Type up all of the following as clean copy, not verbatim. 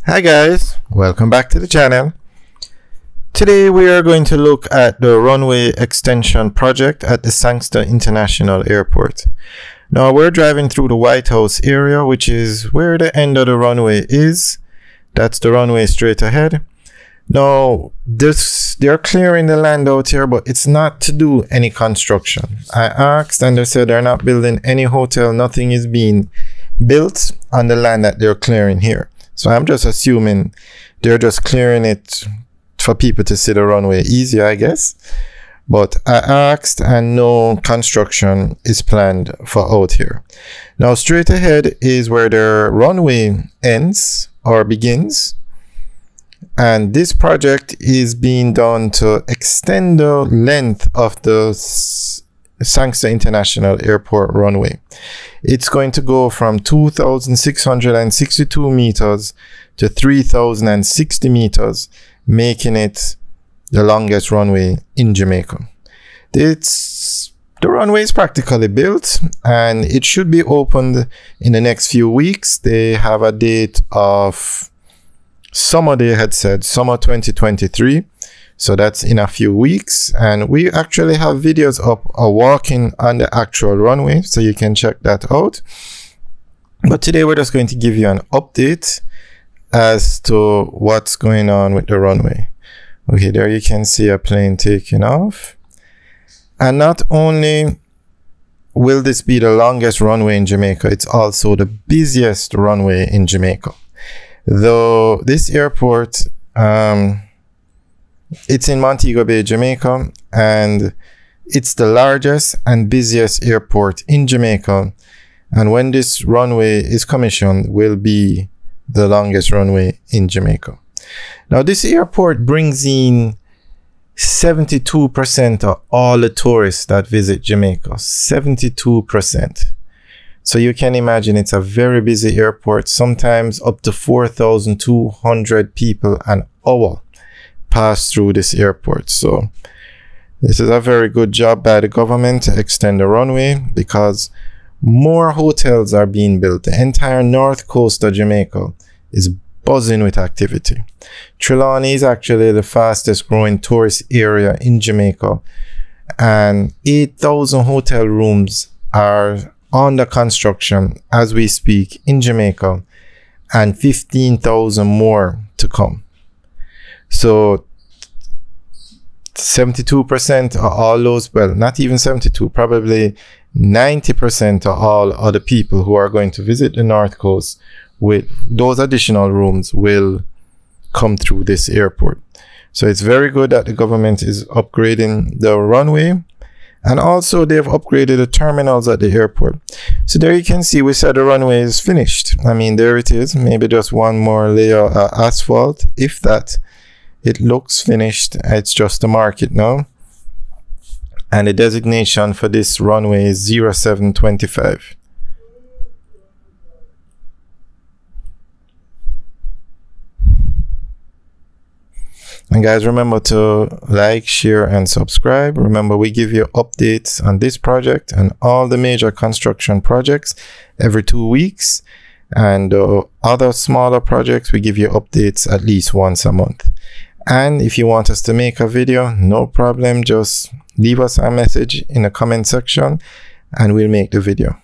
Hi guys, welcome back to the channel. Today we are going to look at the runway extension project at the Sangster International Airport. Now we're driving through the White House area, which is where the end of the runway is. That's the runway straight ahead. Now they're clearing the land out here, but it's not to do any construction. I asked and they said they're not building any hotel. Nothing is being built on the land that they're clearing here. So I'm just assuming they're just clearing it for people to see the runway easier, I guess. But I asked and no construction is planned for out here. Now straight ahead is where the runway ends or begins. And this project is being done to extend the length of the Sangster International Airport runway. It's going to go from 2,662 meters to 3,060 meters, making it the longest runway in Jamaica. The runway is practically built and it should be opened in the next few weeks. They have a date of summer, they had said summer 2023. So that's in a few weeks, and we actually have videos up walking on the actual runway, so you can check that out. But today we're just going to give you an update as to what's going on with the runway. Okay, there you can see a plane taking off. And not only will this be the longest runway in Jamaica, it's also the busiest runway in Jamaica. Though this airport, it's in Montego Bay, Jamaica, and it's the largest and busiest airport in Jamaica. And when this runway is commissioned, will be the longest runway in Jamaica. Now, this airport brings in 72% of all the tourists that visit Jamaica. 72%. So you can imagine it's a very busy airport. Sometimes up to 4,200 people an hour pass through this airport. So this is a very good job by the government to extend the runway, because more hotels are being built. The entire north coast of Jamaica is buzzing with activity. Trelawney is actually the fastest growing tourist area in Jamaica, and 8,000 hotel rooms are under construction as we speak in Jamaica, and 15,000 more to come. So 72% of all those, well, not even 72, probably 90% of all other people who are going to visit the North Coast with those additional rooms will come through this airport. So it's very good that the government is upgrading the runway, and also they've upgraded the terminals at the airport. So there you can see we said the runway is finished. I mean, there it is, maybe just one more layer of asphalt, if that. It looks finished. It's just a market now. And the designation for this runway is 0725. And guys, remember to like, share, and subscribe. Remember, we give you updates on this project and all the major construction projects every 2 weeks. And other smaller projects, we give you updates at least once a month. And if you want us to make a video, no problem, just leave us a message in the comment section and we'll make the video.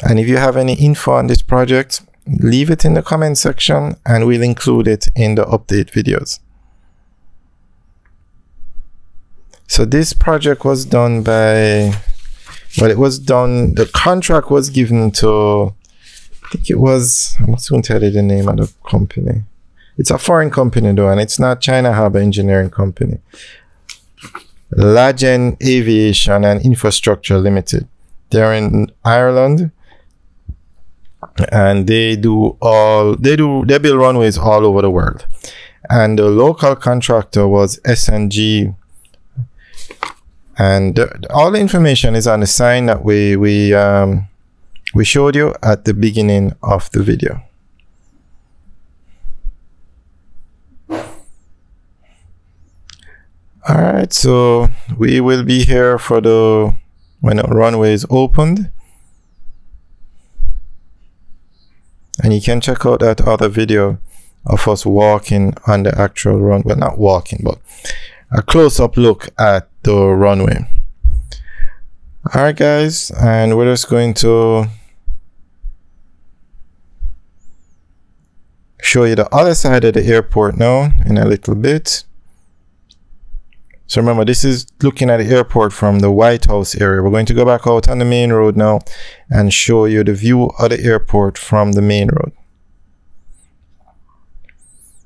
And if you have any info on this project, leave it in the comment section and we'll include it in the update videos. So this project was done by, well, it was done, the contract was given to, I think it was, I'm not going to tell you the name of the company. It's a foreign company though, and it's not China Harbour Engineering Company. Lagen Aviation and Infrastructure Limited. They're in Ireland, and they build runways all over the world. And the local contractor was SNG. And all the information is on the sign that we showed you at the beginning of the video. All right, so we will be here for when the runway is opened. And you can check out that other video of us walking on the actual runway. Well, not walking, but a close-up look at the runway. Alright guys, and we're just going to show you the other side of the airport now in a little bit. So remember, this is looking at the airport from the White House area. We're going to go back out on the main road now and show you the view of the airport from the main road.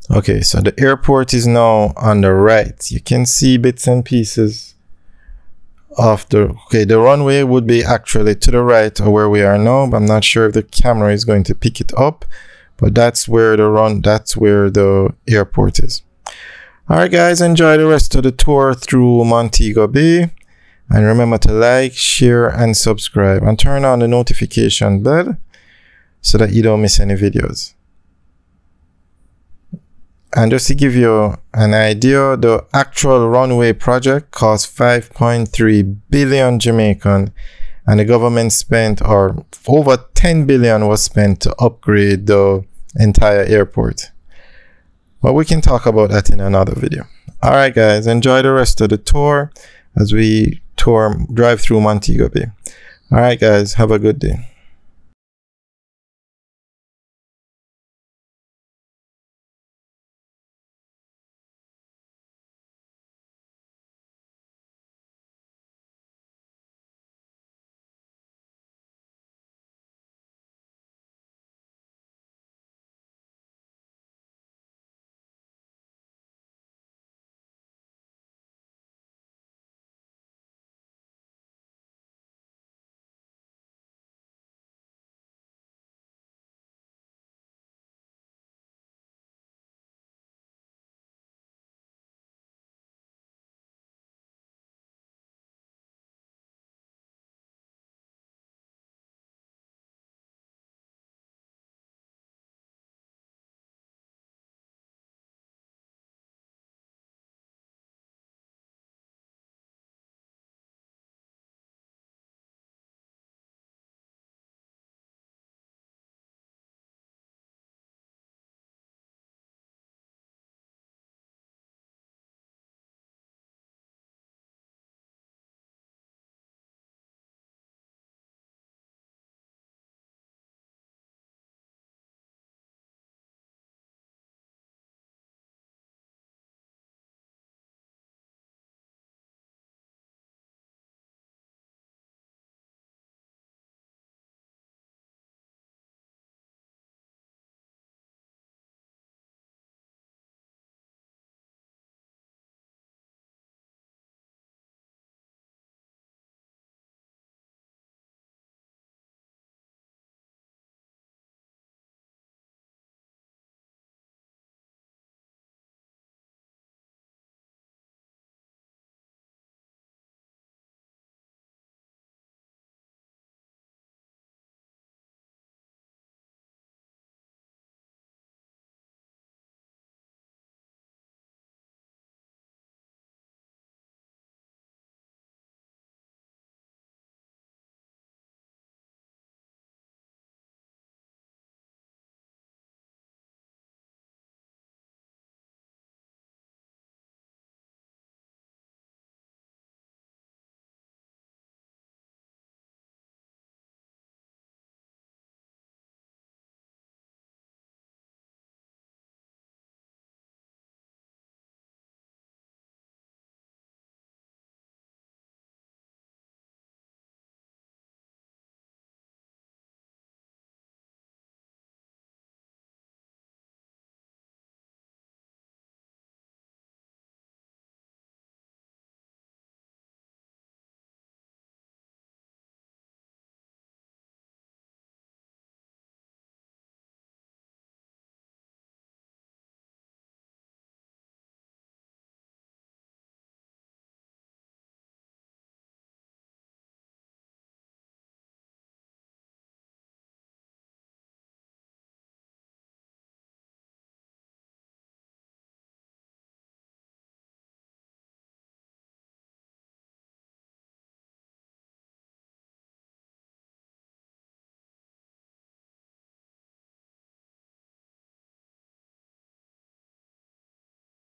Okay, so the airport is now on the right. You can see bits and pieces of the runway would be actually to the right of where we are now, but I'm not sure if the camera is going to pick it up, but that's where the airport is. Alright guys, enjoy the rest of the tour through Montego Bay, and remember to like, share and subscribe, and turn on the notification bell so that you don't miss any videos. And just to give you an idea, the actual runway project cost 5.3 billion Jamaican, and the government spent, or over 10 billion was spent to upgrade the entire airport. But we can talk about that in another video. Alright guys, enjoy the rest of the tour as we drive through Montego Bay. Alright guys, have a good day.